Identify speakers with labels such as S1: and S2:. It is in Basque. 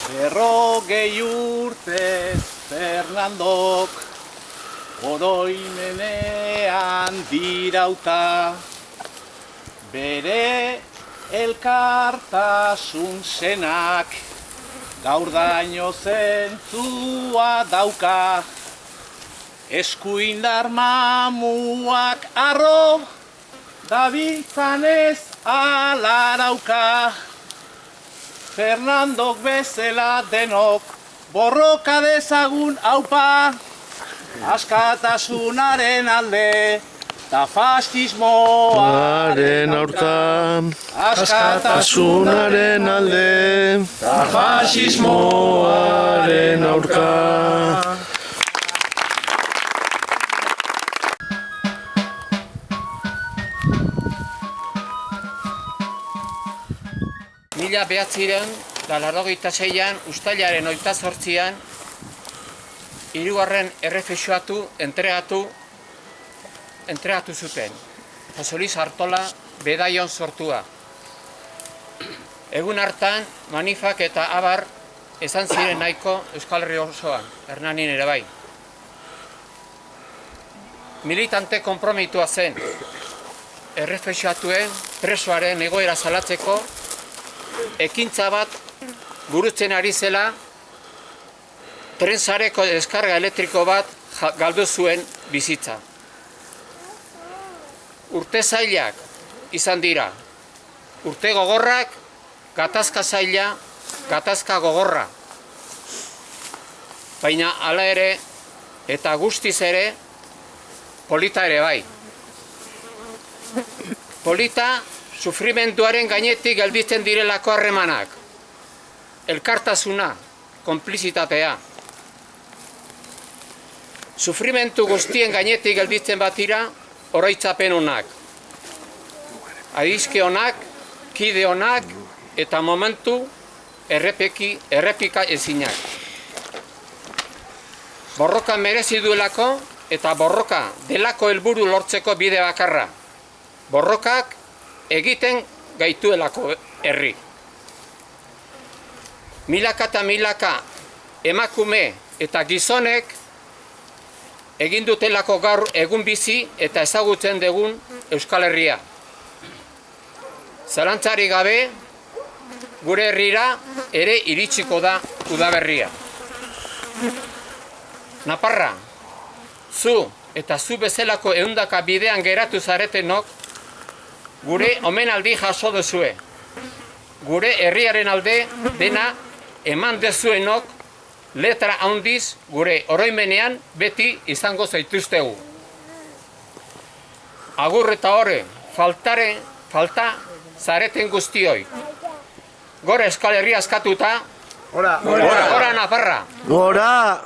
S1: Berrogei urtez Fernandok oroimenean dirauta, bere elkartasun zenak gaur daño zentzua dauka. Eskuindar mamuak arro dabitzanez alarauka. Fernandok bezala denok borroka dezagun aupa, askatasunaren alde ta fascismoaren
S2: aurka. Askatasunaren alde ta fascismoaren aurka.
S3: Mila 1986an, uztailaren 28an, hirugarren errefexuatu entregatu zuten. Jose Luis Artola Bedaion sortua. Egun hartan, manifak eta abar esan ziren nahiko Euskal Herri osoan, Hernanin ere bai. Militante konpromitua zen, errefexuatuen presoaren egoera salatzeko ekintza bat burutzen ari zela, trensareko deskarga elektriko bat galdu zuen bizitza. Urte zailak izan dira, urte gogorrak, gatazka zaila, gatazka gogorra. Baina hala ere, eta guztiz ere, polita ere bai. Polita, sufrimenduaren gainetik gelditzen direlako harremanak, elkartasuna, konplizitatea. Sufrimentu guztien gainetik gelditzen batira, oroitzapen honak, adizke honak, kide honak, eta momentu errepika ezinak. Borroka merezi duelako, eta borroka delako helburu lortzeko bide bakarra. Borrokak egiten gaituelako herri. Milaka eta milaka emakume eta gizonek egin dutelako gaur egun bizi eta ezagutzen dugun Euskal Herria. Zalantzari gabe, gure herrira ere iritsiko da udaberria. Naparra, zu eta zu bezalako ehundaka bidean geratu zaretenok, gure omenaldi jaso duzue. Gure herriaren alde dena eman dezuenok, letra handiz gure oroimenean beti izango zaituztegu. Agur eta horre, falta zareten guztioi. Gora Euskal Herria askatuta, gora Nafarra!
S2: Gora!